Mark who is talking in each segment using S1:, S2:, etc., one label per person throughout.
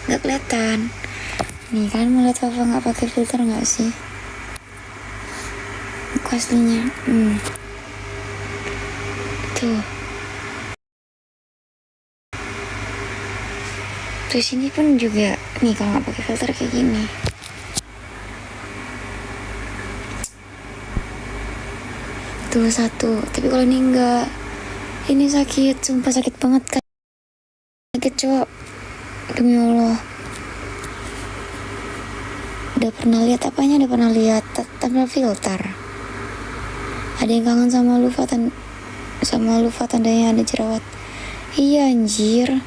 S1: Nggak kelihatan. Nih, kalian mau lihat Fafa nggak pakai filter nggak sih? Muka aslinya. Tuh. Terus ini pun juga nih kalau nggak pakai filter kayak gini. Tuh satu. Tapi kalau ini enggak. Ini sakit, sumpah sakit banget kan. Sakit cowok. Demi Allah. Udah pernah lihat apanya? Udah pernah lihat tanpa filter. Ada yang kangen sama Lufa tandanya ada jerawat. Iya anjir.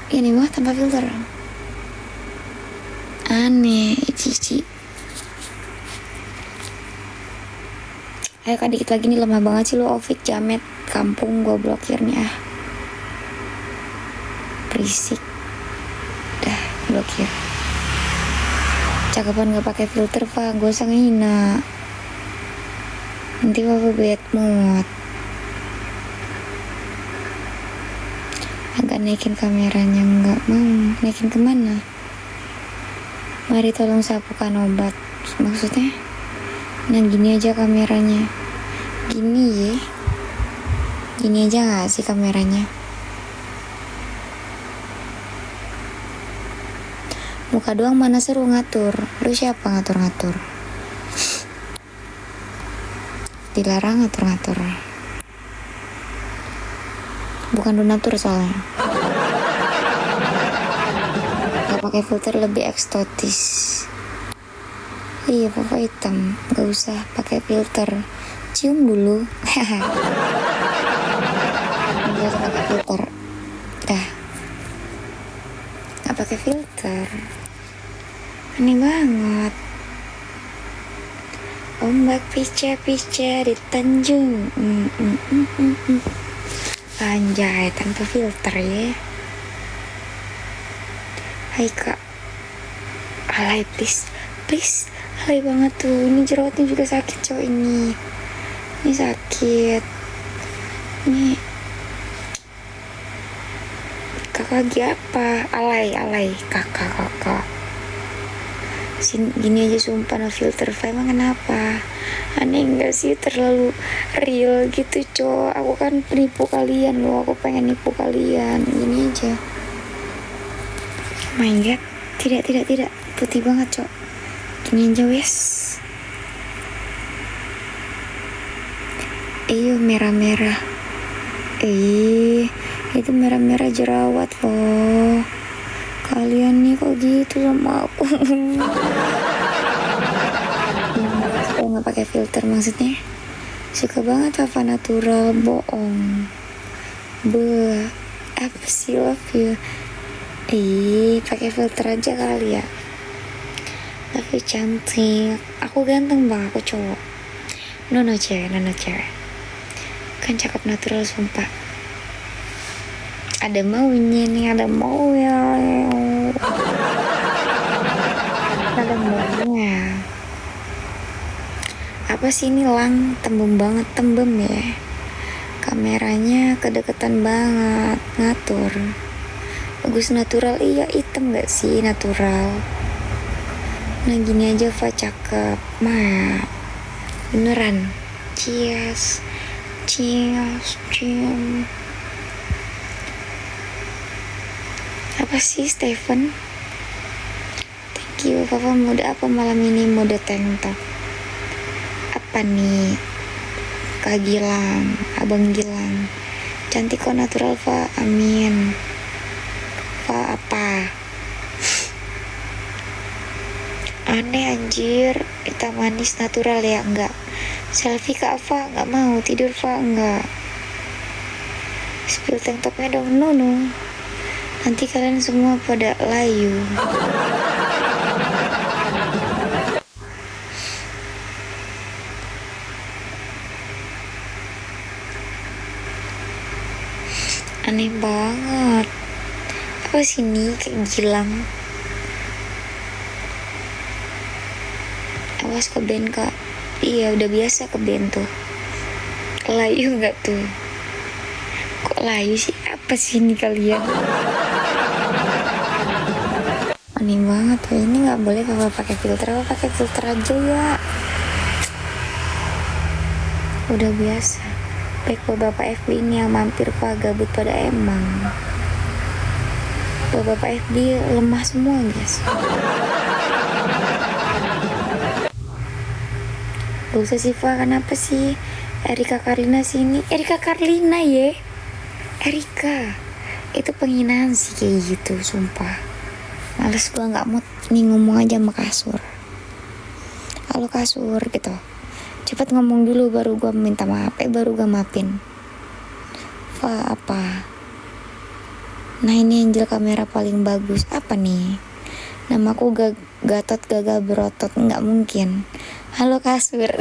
S1: Ini mah tanpa filter. Aneh, cici. Ayo kak, dikit lagi nih, lemah banget sih lu, Ovik jamet kampung, gua blokir nih ah. Berisik. Dah, blokir. Cakapan gak pakai filter, Pak. Gak usah ngehina. Nanti Papa bad mood. Agak naikin kameranya, nggak mau. Naikin kemana? Mari tolong sapukan obat. Maksudnya? Nah gini aja kameranya. Gini ya. Gini aja gak sih kameranya? Muka doang mana seru ngatur. Lu siapa ngatur-ngatur? Dilarang ngatur-ngatur. Bukan donatur soalnya. Gak pakai filter lebih eksotis. Iya, Papa hitam. Gak usah pakai filter. Cium dulu. Gak usah pakai filter. Dah. Gak pakai filter. Aneh banget. Ombak pica-pica di Tanjung. Anjay, tanpa filter ya. Hai kak. Alay please. Please. Alay banget tuh. Ini jerawatnya juga sakit cowok ini. Ini sakit. Ini kakak lagi apa? Alay. Kakak. Gini aja sumpah no filter. Emang kenapa? Aneh enggak sih, terlalu real gitu cowok. Aku kan penipu kalian loh. Aku pengen nipu kalian. Gini aja. Oh my god. Tidak. Putih banget cowok. Gini aja wes. Merah-merah. Itu merah-merah jerawat loh. Kalian nih kok gitu sama aku. Kalau nggak pakai filter maksudnya? Suka banget apa natural, bohong. Apa sih, love you. Pakai filter aja kali ya. Tapi cantik. Aku ganteng bang, aku cowok. Nono cewek. Kan cakep natural sumpah. Ada maunya nih, ada mau ya. Ada maunya. Apa sih ini lang, tembem ya. Kameranya kedeketan banget, ngatur. Bagus natural, iya hitam gak sih natural. Nah gini aja Fa cakep, beneran. Cheers. Apa sih Stephen? Thank you. Papa mode apa malam ini? Mode tank top. Apa nih? Kak Gilang, Abang Gilang. Cantik kok natural, Fa. Amin. Fa apa? Aneh anjir. Hitam manis natural ya? Enggak. Selfie Kak Fa? Enggak mau. Tidur Fa? Enggak. Spill tank topnya dong. No. Nanti kalian semua pada layu. Aneh banget. Apa sih ini kayak Gilang? Awas ke band kak. Iya udah biasa ke band tuh. Layu nggak tuh? Kok layu sih? Apa sih ini kalian? Aneh banget tuh, ini nggak boleh papa pakai filter, apa pakai filter aja ya. Udah biasa. Baik bapak FB ini yang mampir pak gabut pada emang. Bapak FB lemah semua guys. Gak usah sih Fa, kenapa sih Erika Karlina sini? Erika Karlina ya, Erika itu penghinaan sih kayak gitu, sumpah. Males gua nggak mood nih ngomong aja sama kasur. Halo kasur gitu, cepet ngomong dulu baru gua minta maaf, baru gua maafin. Fa apa? Nah ini Angel kamera paling bagus. Apa nih? Namaku Gatot Gagal Berotot. Nggak mungkin. Halo kasur.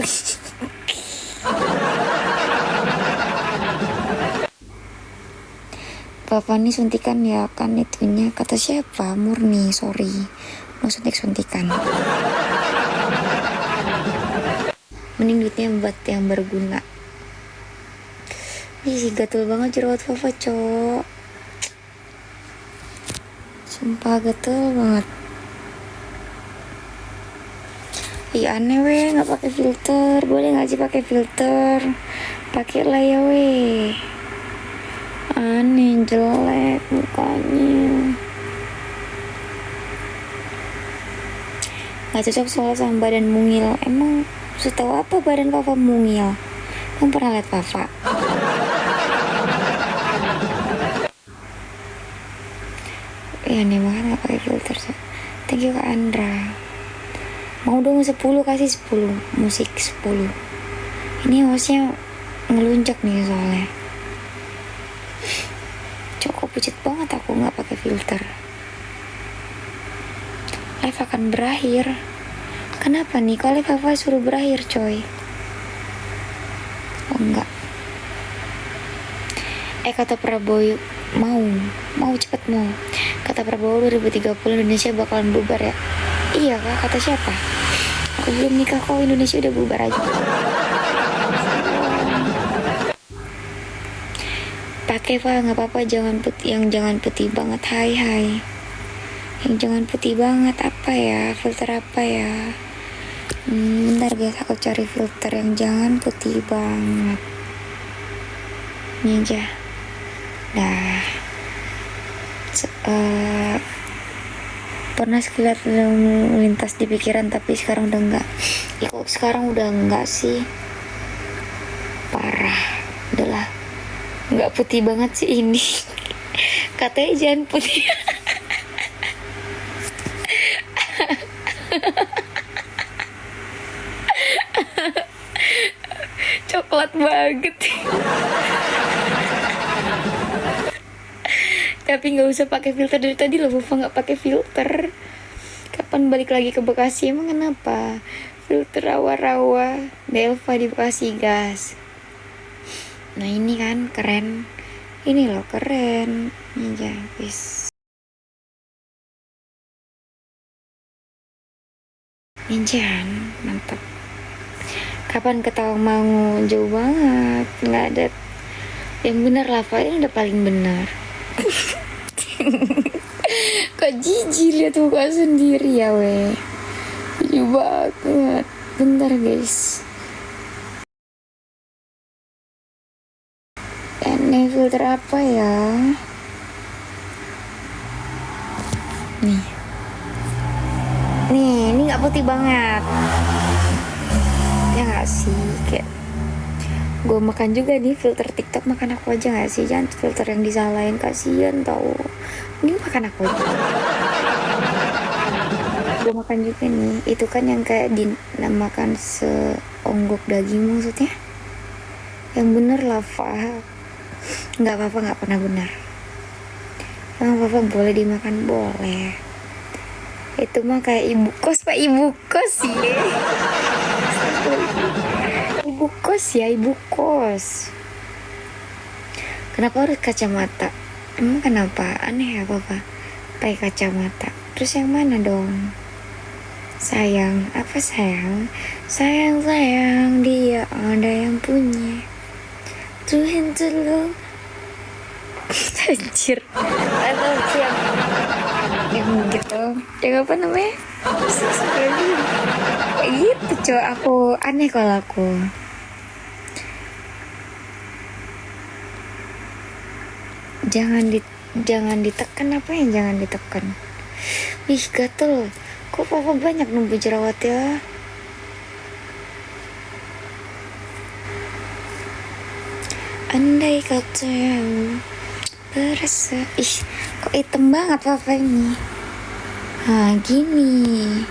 S1: Papa nih suntikan ya kan itunya. Kata siapa? Murni, sorry. Mau suntikan. Mending duitnya buat yang berguna. Ih gatel banget jerawat Papa cok. Sumpah gatel banget. Iya aneh weh, nggak pakai filter. Boleh nggak sih pakai filter? Pakai lah ya weh. Aneh jelek mukanya. Nggak cocok soal sama badan mungil. Emang setahu apa badan Papa mungil? Kamu pernah lihat Papa? Ya aneh banget nggak pakai filter. Thank you Kak Andra. Mau dong 10, kasih 10. Musik 10. Ini hostnya ngelunjak nih soalnya. Kok pucet banget aku nggak pakai filter. Live akan berakhir. Kenapa nih? Kalau live Papa suruh berakhir coy. Oh enggak. Kata Prabowo mau cepet mau. Kata Prabowo 2030 Indonesia bakalan bubar ya. Iya kak, kata siapa? Aku belum nikah kok, Indonesia udah bubar aja. Pakai Pak, nggak apa-apa, jangan putih banget. Hai yang jangan putih banget apa ya, filter apa ya? Bentar guys, aku cari filter yang jangan putih banget. Ini aja. Dah. Pernah sekilas melintas di pikiran tapi sekarang udah enggak. Ya kok sekarang udah enggak sih? Parah. Udahlah. Enggak putih banget sih ini. Katanya jangan putih. Coklat banget. Tapi nggak usah pakai filter dari tadi loh, Bufa nggak pakai filter. Kapan balik lagi ke Bekasi? Emang kenapa? Filter rawa-rawa Delva di Bekasi guys. Nah ini kan keren. Ini loh keren. Ini aja guys. Ninjan mantap. Kapan ketawa mau jauh banget, nggak ada yang bener lah Pak, ini udah paling benar. Kok jijik lihat muka sendiri ya weh. Jijik banget. Bentar guys. Ini filter apa ya? Nih ini nggak putih banget ya nggak sih, kayak gue makan juga nih filter TikTok, makan aku aja nggak sih, jangan filter yang disalahin, kasihan tau. Ini makan aku aja. Gue makan juga nih, itu kan yang kayak dinamakan seonggok daging maksudnya, yang bener lah Pak. Nggak apa-apa, nggak pernah benar. Emang Papa boleh dimakan, boleh. Itu mah kayak ibu kos Pak, ibu kos sih. Ibu kos ya, ibu kos. Kenapa harus kacamata? Emang kenapa? Aneh ya Papa pakai kacamata. Terus yang mana dong? Sayang, apa sayang? Sayang, dia ada yang punya. Tuhan tolong. Anjir. Atau siap. gitu, yang apa namanya, kayak gitu cowok. Aku aneh kalau aku. Jangan ditekan, apa yang jangan ditekan. Ih gatel, kok papa banyak numbuh jerawat ya. Andai kata yang berasa. Ih kok hitam banget papa ini. Nah gini,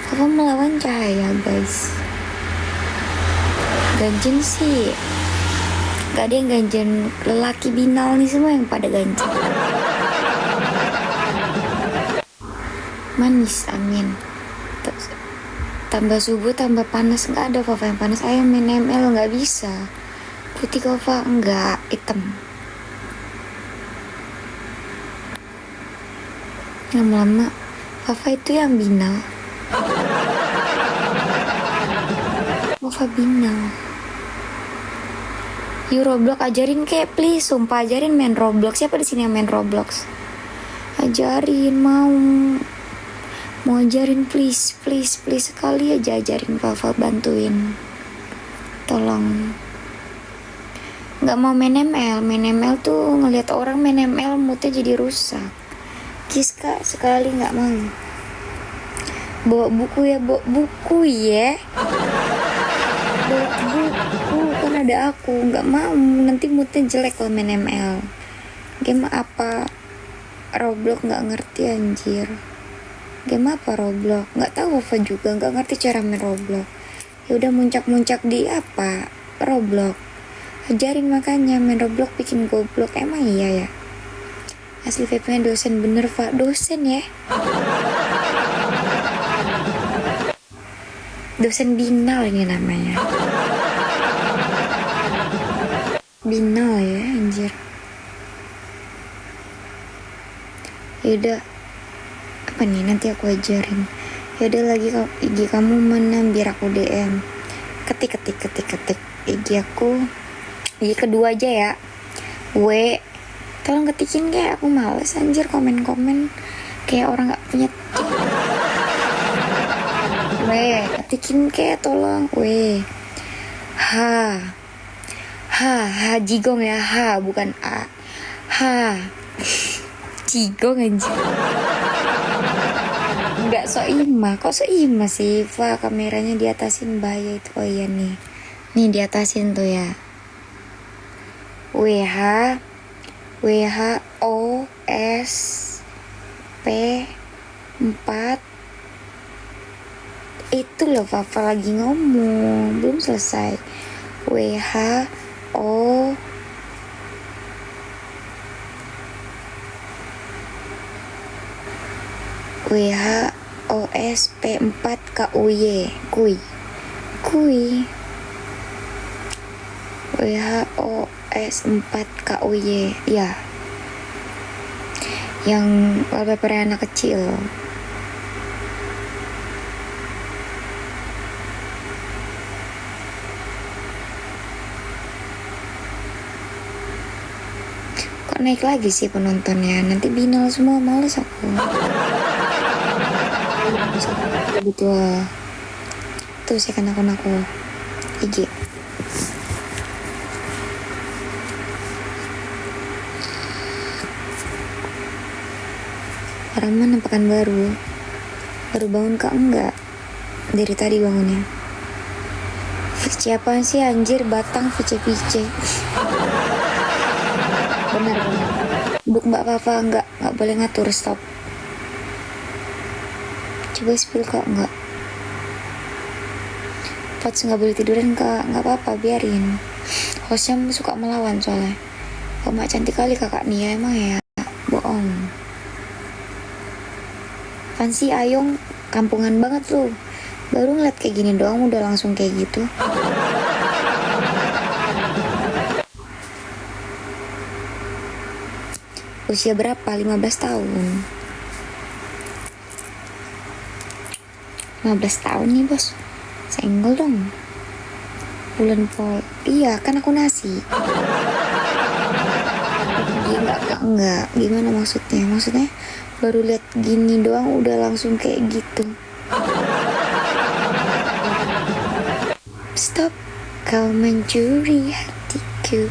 S1: papa melawan cahaya guys. Ganjen sih gak ada yang ganjen, lelaki binal nih semua yang pada ganjen. Manis, amin. Tambah subuh tambah panas, nggak ada papa yang panas. Ayo main ML nggak bisa. Putih kova enggak, hitam. Lama-lama papa itu yang binal. Papa binal. Yuk Roblox ajarin kek please, sumpah ajarin main Roblox. Siapa di sini yang main Roblox? Ajarin, mau ajarin please sekali aja ajarin papa, bantuin. Tolong. Nggak mau main ML tuh ngelihat orang main ML moodnya jadi rusak. Kiska sekali nggak mau. Bawa buku ya. Bawa buku kan ada aku. Nggak mau, nanti moodnya jelek kalau main ML. Game apa? Roblox nggak ngerti anjir. Game apa Roblox? Nggak tahu apa juga, nggak ngerti cara main Roblox. Ya udah muncak di apa? Roblox. Ajarin makanya main Roblox bikin goblok. Emang iya ya? Asli VP-nya dosen bener Pak, dosen ya. Dosen binal ini namanya. Binal ya anjir. Yaudah, apa nih nanti aku ajarin. Yaudah lagi IG kamu mana biar aku DM. Ketik IG aku. IG kedua aja ya. Tolong ketikin kayak aku males anjir komen kayak orang gak punya. Ketikin kayak tolong. Ha jigong ya, ha bukan a. Ha jigong anjir. Enggak so ima, kok so ima sih Fa, kameranya diatasin bahaya itu. Oh iya nih diatasin tuh ya. WHOSP4 itu loh papa lagi ngomong belum selesai. WHOSP4 KUY kui WHOS4 KUY ya, yang wallpaper anak kecil. Kok naik lagi sih penontonnya? Nanti binal semua, males aku. Betul. Tuh saya kan aku IG. Rahman pekan baru bangun kak? Enggak, dari tadi bangunnya. Vici apaan sih anjir, batang Vici bener buk mbak papa, enggak boleh ngatur, stop. Coba spill kak, enggak Pots nggak boleh tiduran kak, nggak apa-apa biarin. Hostnya suka melawan soalnya. Oh mak cantik kali kakak nih ya, emang ya, bohong. Fancy Ayong kampungan banget lu, baru ngeliat kayak gini doang udah langsung kayak gitu. Usia berapa? 15 tahun. 15 tahun nih bos, senggol dong. Bulan Pol, iya kan aku nasi. Enggak, gimana maksudnya baru lihat gini doang udah langsung kayak gitu. Stop, kau mencuri hatiku.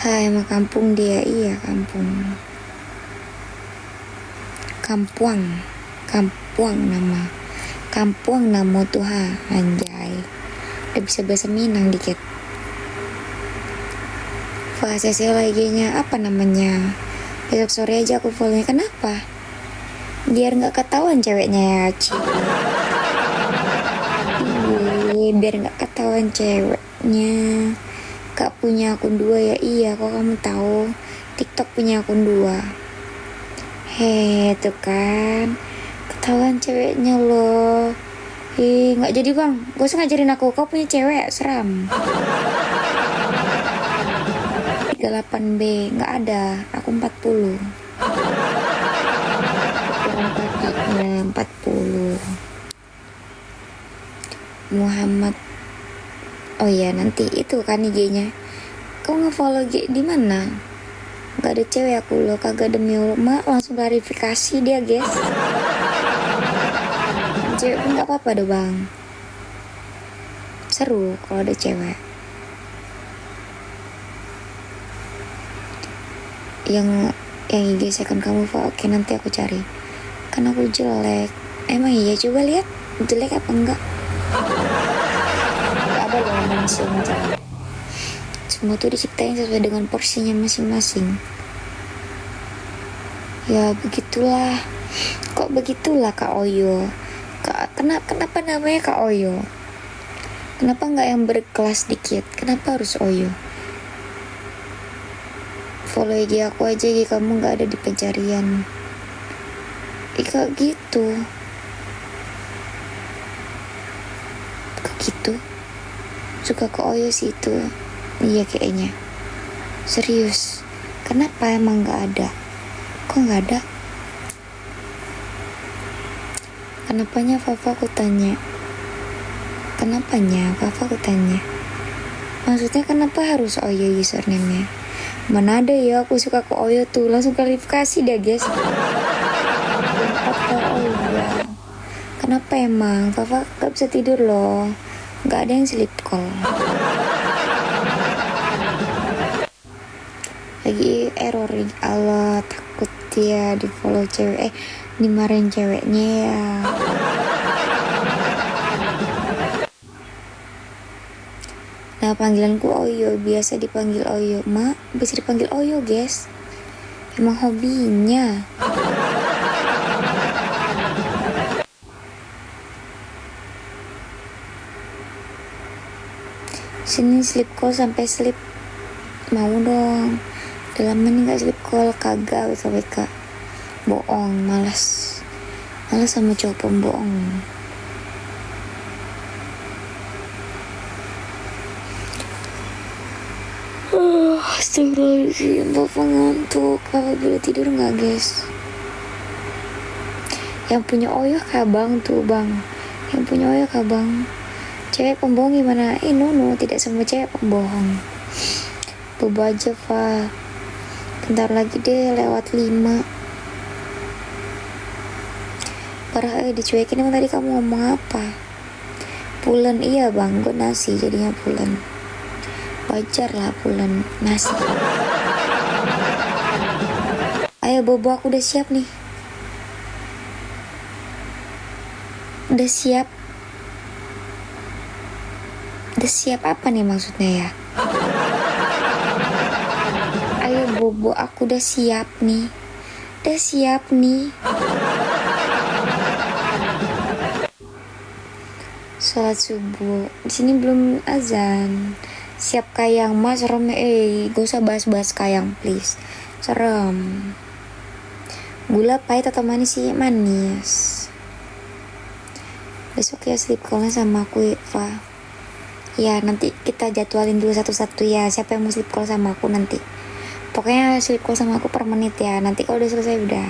S1: Hai, emang kampung dia, iya kampung. Kampuang nama Tuhan, anjay. Udah bisa bahasa Minang dikit. Bahasa saya lagi-nya apa namanya? Besok sore aja aku follow-nya. Kenapa? Biar nggak ketahuan ceweknya ya, Ci. Biar nggak ketahuan ceweknya. Kak punya akun 2 ya? Iya, kok kamu tahu? TikTok punya akun 2. Tuh kan, ketahuan ceweknya loh. Nggak jadi bang, gak usah ngajarin aku. Kau punya cewek, seram. 38B, nggak ada. Aku 40. Kurang paginya 40. Muhammad. Oh iya, nanti itu kan IG-nya. Kau nge-follow di mana? Gak ada cewek aku loh, kagak demi Allah. Langsung klarifikasi dia, guys. Cewek pun gak apa-apa dong bang. Seru kalau ada cewek. Yang IG second kamu, oke nanti aku cari. Kan aku jelek. Emang iya, coba lihat jelek apa enggak. Gak ada loh manusia yang jelek. Semua tuh diciptain sesuai dengan porsinya masing-masing. Ya begitulah. Kok begitulah Kak Oyo? Kenapa namanya Kak Oyo? Kenapa nggak yang berkelas dikit? Kenapa harus Oyo? Follow IG aku aja, kamu nggak ada di pencarian. Kak gitu. Kok gitu? Suka Kak Oyo sih itu. Iya kayaknya. Serius. Kenapa emang nggak ada? Kok nggak ada? Kenapanya Fafa aku tanya? Maksudnya kenapa harus Oyo username-nya? Mana ada ya aku suka ke Oyo tuh. Langsung klarifikasi deh guys. Kenapa emang? Fafa gak bisa tidur loh. Gak ada yang sleep call. Lagi error. Allah, takut dia di follow cewek. Dimarahin ceweknya ya. Nah, panggilanku Oyo, biasa dipanggil Oyo. Mak, bisa dipanggil Oyo, guys. Emang hobinya. Sini sleep call sampai sleep. Mau dong. Udah lama nih gak sleep call, kagak WK. Bohong, malas sama cowok pembohong. Astagfirullahaladzim, Bapak ngantuk. Bapak boleh tidur gak guys? Yang punya Oyo kah bang tuh bang? Yang punya Oyo kah bang? Cewek pembohong gimana? No, tidak semua cewek pembohong. Bobo aja Fa. Bentar lagi deh lewat 5. Parah dicuekin. Emang tadi kamu ngomong apa? Pulen, iya bang, gue nasi jadinya pulen. Wajar lah pulen nasi. Ayo Bobo, aku udah siap nih. Udah siap apa nih maksudnya ya? Ayo Bobo, aku udah siap nih. Sholat subuh. Di sini belum azan. Siap kayang mas, serem. Gak usah bahas kayang please. Serem. Gula pahit atau manis sih? Manis. Besok ya sleep call-nya sama aku Eva. Ya nanti kita jadwalin dulu satu-satu ya. Siapa yang mau sleep call sama aku nanti. Pokoknya sleep call sama aku per menit ya. Nanti kalau udah selesai udah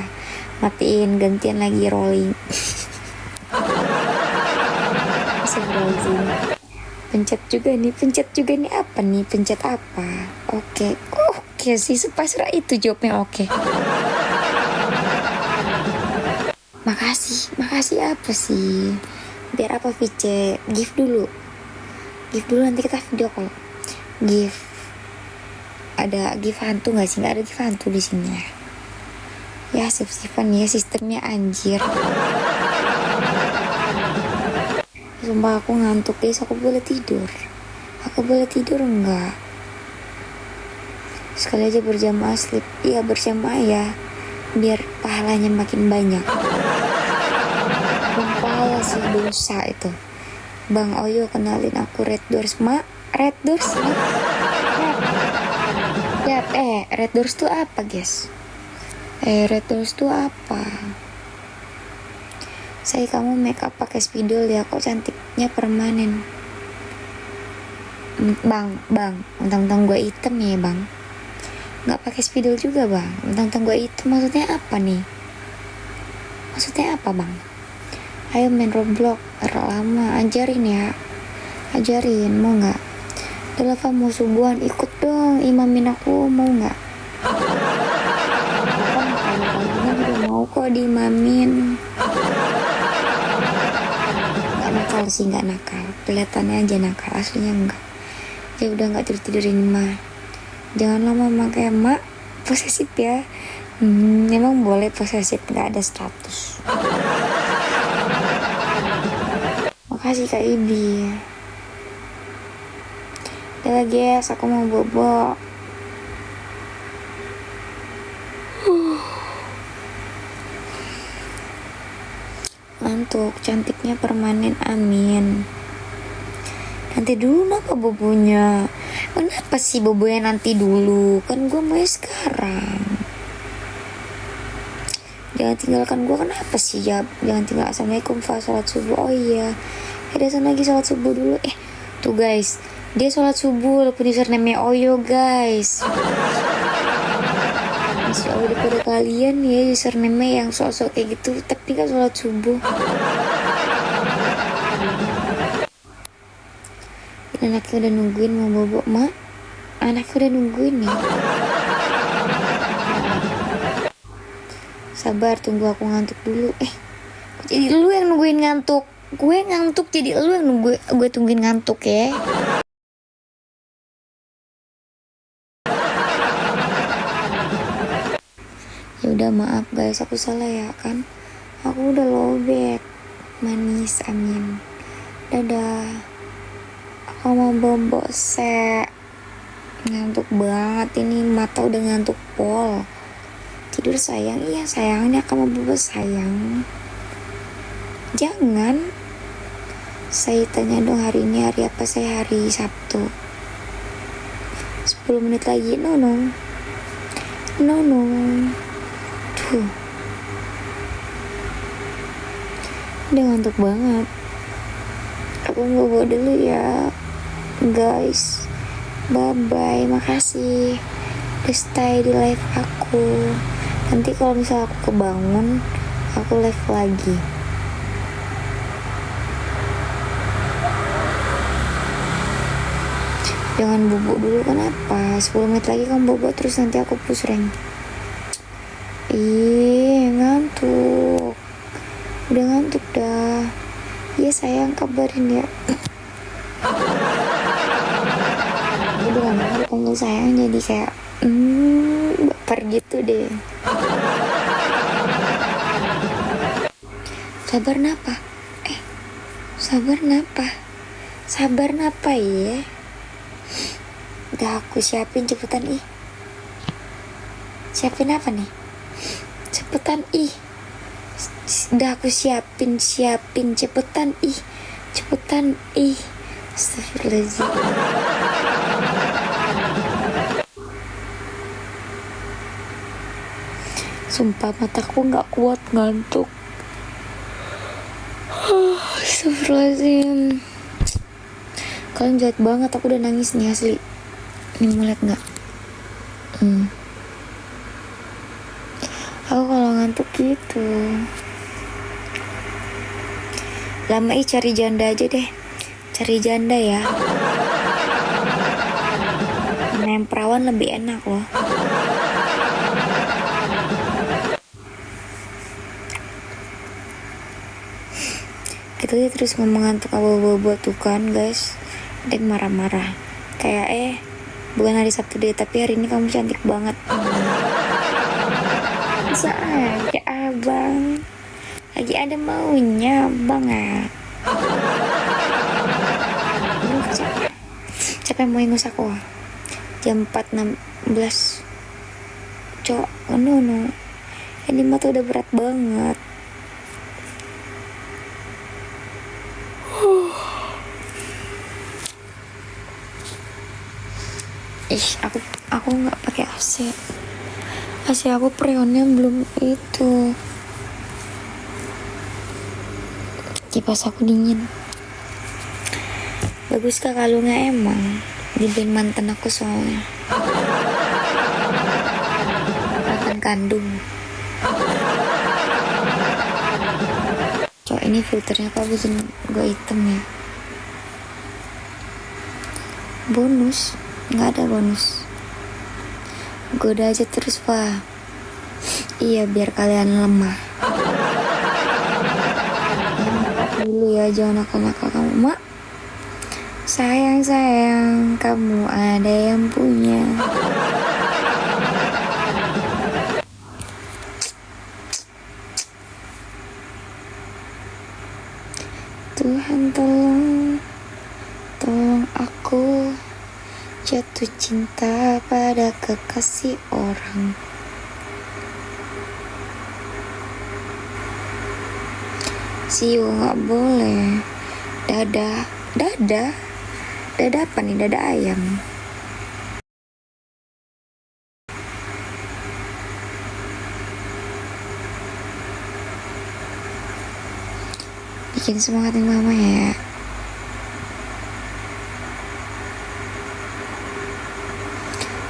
S1: matiin, gantian lagi rolling. Astagfirullahaladzim. Pencet juga nih apa nih? Pencet apa? Oke. Oke sih, sepasrah itu jawabnya oke. Makasih apa sih? Biar apa VC? Gift dulu nanti kita video call. Gift. Ada gift hantu nggak sih? Nggak ada gift hantu di sini ya. Ya sip-sipan ya sistemnya anjir. Sumpah aku ngantuk guys, aku boleh tidur enggak? Sekali aja berjamaah sleep. Iya berjamaah ya, biar pahalanya makin banyak. Pahala sih dosa itu. Bang Oyo kenalin aku Red Doors. Red Doors ya? Red Doors tuh apa guys? Red Doors tuh apa? Saya kamu make up pakai spidol ya, kok cantiknya permanen. Bang, mentang-mentang gue item ya bang. Nggak pakai spidol juga bang, mentang-mentang gue item maksudnya apa nih? Maksudnya apa bang? Ayo main Roblox, lama ajarin ya. Ajarin, mau nggak? Delava mau subuhan, ikut dong, imamin aku, mau nggak? Paginya juga mau kok diimamin. Nggak nakal, kelihatannya aja nakal, aslinya enggak. Ya udah nggak tidur-tidurin mah. Jangan lama pakai mak posesif ya. Emang boleh posesif, nggak ada status. Makasih Kak Ibi. Udah guys, aku mau bobo. Ngantuk, cantiknya permanen, amin. Nanti dulu kenapa bobonya? Kenapa sih bobonya nanti dulu? Kan gue mau sekarang. Jangan tinggalkan gue, kenapa sih ya? Jangan tinggal. Assalamualaikum Fa, sholat subuh. Oh iya, ada lagi sholat subuh dulu. Tuh guys, dia sholat subuh walaupun username Oyo guys. Masya Allah, daripada kalian ya username yang sosok kayak gitu tapi gak sholat subuh. Anaknya udah nungguin mau bobo mak. Anaknya udah nungguin nih. Sabar, tunggu aku ngantuk dulu. Jadi lu yang nungguin ngantuk. Gue ngantuk jadi lu yang gue tungguin ngantuk ya. Ya udah maaf guys, aku salah ya kan. Aku udah lowbat. Manis, amin. Dadah. Aku mau bobo ngantuk banget ini, mata udah ngantuk pol. Tidur sayang, iya sayangnya kamu bobo sayang. Jangan. Saya tanya dong hari ini hari apa, saya hari Sabtu. 10 menit lagi, no. Tuh. Udah ngantuk banget. Aku bobo dulu ya guys, bye bye, makasih udah stay di live aku. Nanti kalau misal aku kebangun, aku live lagi. Jangan bobo dulu, kenapa? 10 menit lagi kamu bobo terus nanti aku push rank. Ngantuk. Udah ngantuk dah. Iya sayang, kabarin ya. Udah lama gak dipanggil sayang, jadi kayak baper gitu deh. Sabar napa ya. Udah aku siapin cepetan siapin apa nih, cepetan udah aku siapin cepetan Astagfirullahaladzim. Sumpah mataku gak kuat ngantuk. Astagfirullahaladzim. Kalian jahat banget, aku udah nangis nih asli. Ini mau liat gak? Aku kalau ngantuk gitu. Lama cari janda aja deh. cari janda ya. Main perawan lebih enak loh. Gitu dia terus ngomong ngantuk abu-abu tuh kan guys. Dia marah-marah kayak bukan hari Sabtu deh, tapi hari ini kamu cantik banget. Bisa aja abang lagi ada maunya banget. Siapa yang mau ingus aku? Jam 4.16 cok, no ini mah tuh udah berat banget. Aku nggak pakai AC aku freonnya belum itu, kipas aku dingin. Bagus kah kalungnya? Emang dibeliin mantan aku soalnya, mantan kandung. Cok, ini filternya apa bikin gue hitam ya? Bonus? Nggak ada bonus. Goda aja terus pak. Iya biar kalian lemah. Dulu ya, jangan nakal-nakal kamu mak. Sayang kamu ada yang punya. Tuhan tolong aku jatuh cinta pada kekasih orang. Siu nggak boleh. Dada apa nih? Dada ayam. Bikin semangatin mama ya.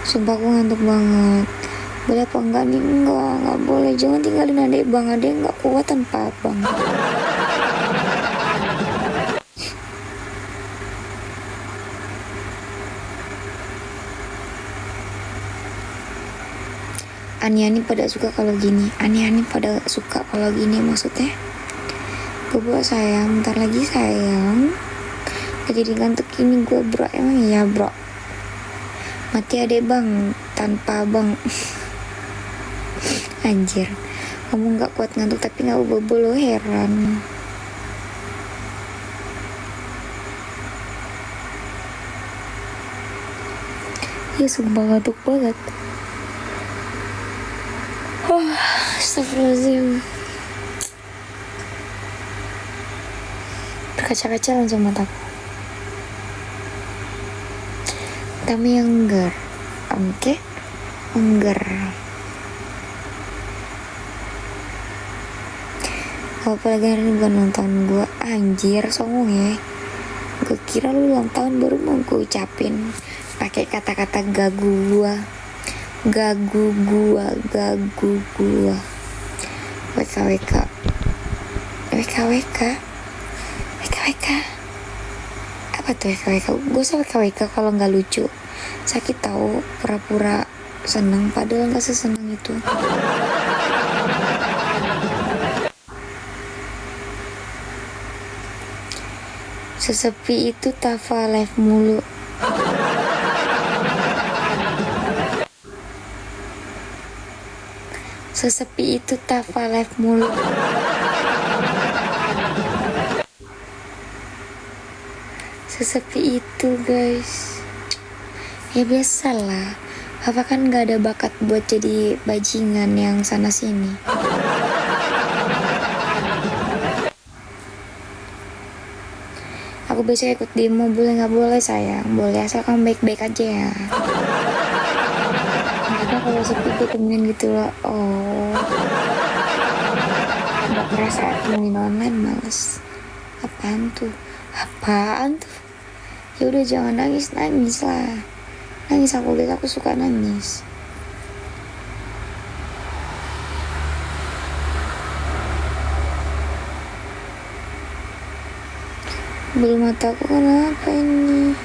S1: Sumpah aku ngantuk banget. Boleh apa enggak nih? Enggak boleh. Jangan tinggalin adek bang. Adek enggak kuat tanpa abang. Ani pada suka kalau gini. Ani pada suka kalau gini maksudnya. Gue sayang, bentar lagi sayang. Jadi ngantuk ini gue bro. Emang iya bro. Mati adek bang tanpa abang. Anjir, kamu gak kuat ngantuk tapi gak bobo lo, heran. Ya sumpah ngantuk banget. Astagfirullahaladzim. Berkaca-kaca langsung mataku. Kami yang enggar, oke? Enggar. Apalagi hari ini bukan ulang tahun gue. Anjir, songong ya. Gue kira lu ulang tahun baru mau gue ucapin pakai kata-kata gagu gua. WKWK. Apa tuh WKWK? Gue usah WKWK kalau nggak lucu. Sakit tahu, pura-pura seneng padahal nggak seseneng itu. Sesepi itu Tafa live mulu. Sesepi itu Tafa live mulu. Sesepi itu guys. Ya biasalah. Apa kan gak ada bakat buat jadi bajingan yang sana sini. Aku biasa ikut demo, boleh gak boleh sayang? Boleh asal kamu baik-baik aja ya. Kita kalau sepi gue temenin gitu loh. Oh, gak merasa temenin online, males. Apaan tuh? Ya udah jangan nangis lah. Nangis aku suka nangis. Bulu mataku kenapa ini?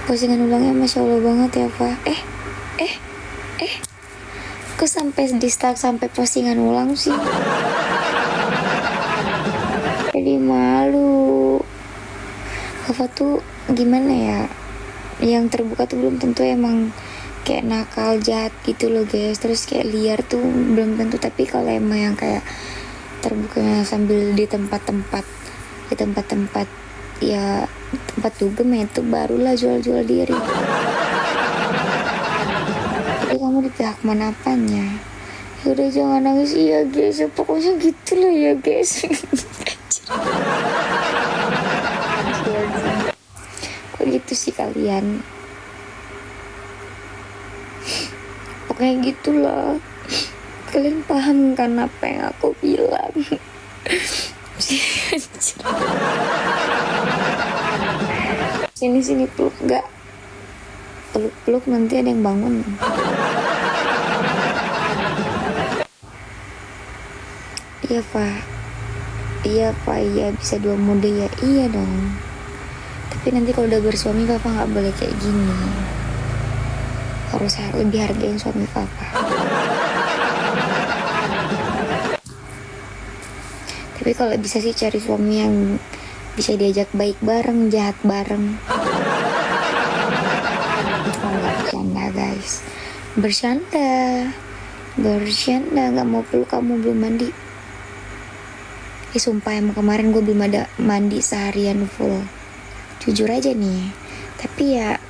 S1: Postingan ulangnya Masya Allah banget ya, Pak. Kok sampai di start sampai postingan ulang sih? Jadi malu. Kava tuh gimana ya? Yang terbuka tuh belum tentu emang kayak nakal, jahat gitu loh guys. Terus kayak liar tuh belum tentu. Tapi kalau emang yang kayak terbukanya sambil di tempat-tempat ya tempat dugem itu barulah jual-jual diri. Jadi kamu di pihak mana apanya? Ya udah jangan nangis iya guys, ya, pokoknya gitu lah ya guys. Kok gitu sih kalian? Pokoknya gitulah. Kalian paham kan apa yang aku bilang? Sini peluk nggak? Peluk nanti ada yang bangun. Iya Pak, iya bisa 2 mode ya, iya dong. Tapi nanti kalau udah bersuami Papa nggak boleh kayak gini. Harus lebih hargain suami Papa. Tapi kalau bisa sih cari suami yang bisa diajak baik bareng, jahat bareng. Nggak bercanda guys, bercanda nggak mau peluk kamu belum mandi. Sumpah emang kemarin gue belum ada mandi seharian full, jujur aja nih. Tapi ya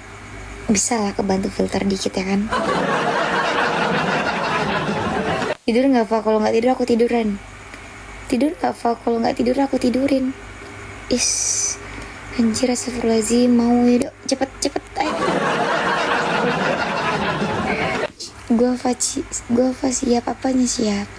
S1: bisa lah kebantu filter dikit ya kan. Tidur nggak Fa? Kalau nggak tidur aku tiduran. Tidur nggak Fa? Kalau nggak tidur aku tidurin. Anjir, astagfirullahaladzim. Mau ya, cepet ayo. Gue Fa siap, apanya siap?